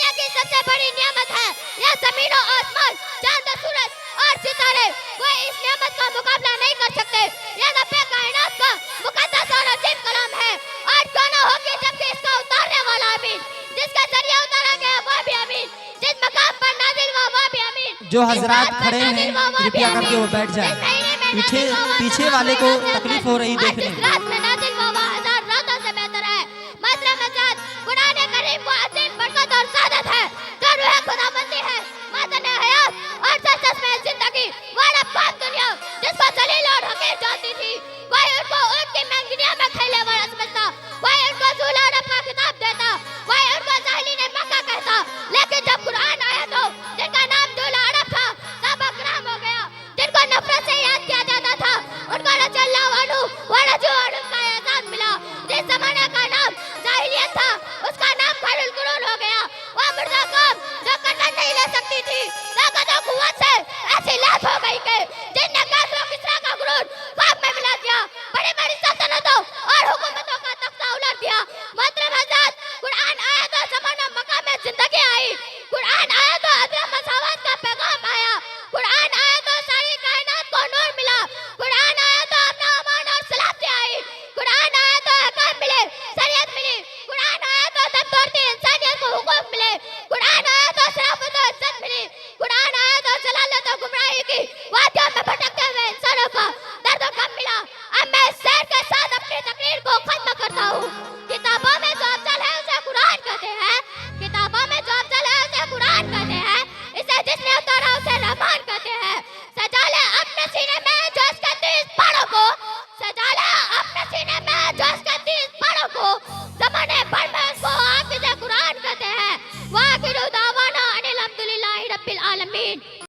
दुनिया की सबसे बड़ी नियामत है यह जमीन और आसमान, चांद और सूरज और सितारे। कोई इस नियामत का मुकाबला नहीं कर सकते। यह रब्बे कायनात का मुकद्दस और अजीम कलाम है और क्यों न हो कि जबकि इसका उतारने वाला अमीन, जिसका जरिया उतारा गया वह भी अमीन, जिस मकाम पर नाजिल हुआ वह भी अमीन। जो हजरात खड़े हैं कृपया करके वो बैठ जाए। पीछे वाले को तकलीफ हो रही देखने में। रात में नाजिल हुआ वह हजार रातों से बेहतर है। मतलब मजाद कुरान करीम वो अजीम बरकत और सादत है जो रूह खुदाबंदी है, मादन हयात और सच में जिंदगी। वो रब्बान दुनिया जिसको जलील और हकीर जानती थी, कोई उनको उनकी मंगनिया में खेले वाला समझता, कोई उनको झूला और अपना किताब देता, कोई उनको जाहिली ने मक्का कहता। लेकिन जब कुरान आया तो जिनका नाम झूला अरब था सब अकराम हो गया। जिनको नफरत से याद किया जाता था उनको रजल्लाहु अन्हु व रजू अन्हु का एजाज मिला। जिस जमाने का नाम जाहिलियत था उसका नाम खैरुल कुरून हो गया। वो मुर्दा कौम जो कन्ना नहीं ले सकती थी, ताकत और कुव्वत से ऐसी लात हो गई कि जिनने काफिरों किसरा का गुरूर पाप में मिला दिया, बड़ी बड़ी सल्तनतों और हुकूमतों का तख्ता उलट दिया। मतलब हज़रत कुरान आया तो ज़माना मकाम में जिंदगी आई, कुरान आया तो अदम मसावत का पैगाम आया, कुरान आया तो सारी कायनात को नूर मिला, कुरान आया तो अपना अमान और सलामती आई, कुरान आया तो अहकाम मिले, शरीयत मिली, कुरान आया तो दम तोड़ती इंसानियत को हुकूक मिले, कुरान आया तो शराफत और इज्जत मिली, कुरान आया तो जलालत और गुमराही की वादियों में भटकते हुए इंसानों का दर्द और गम मिला। अब मैं इस शेर के साथ अपनी तकरीर को खत्म करता हूँ। किताबों में जो अफजल है उसे कुरान कहते हैं, किताबों में जो अफजल है उसे कुरान कहते हैं, इसे जिसने उतारा उसे रहमान कहते हैं। सजा ले अपने सीने में जो इसके 30 पहाड़ों को, सजा ले अपने सीने में जो इसके 30 पहाड़ों को, ज़माने भर में उसको हाफिज़ कुरान कहते हैं। वाखिरु दावाना अनिल हम्दुलिल्लाहि रब्बिल आलमीन।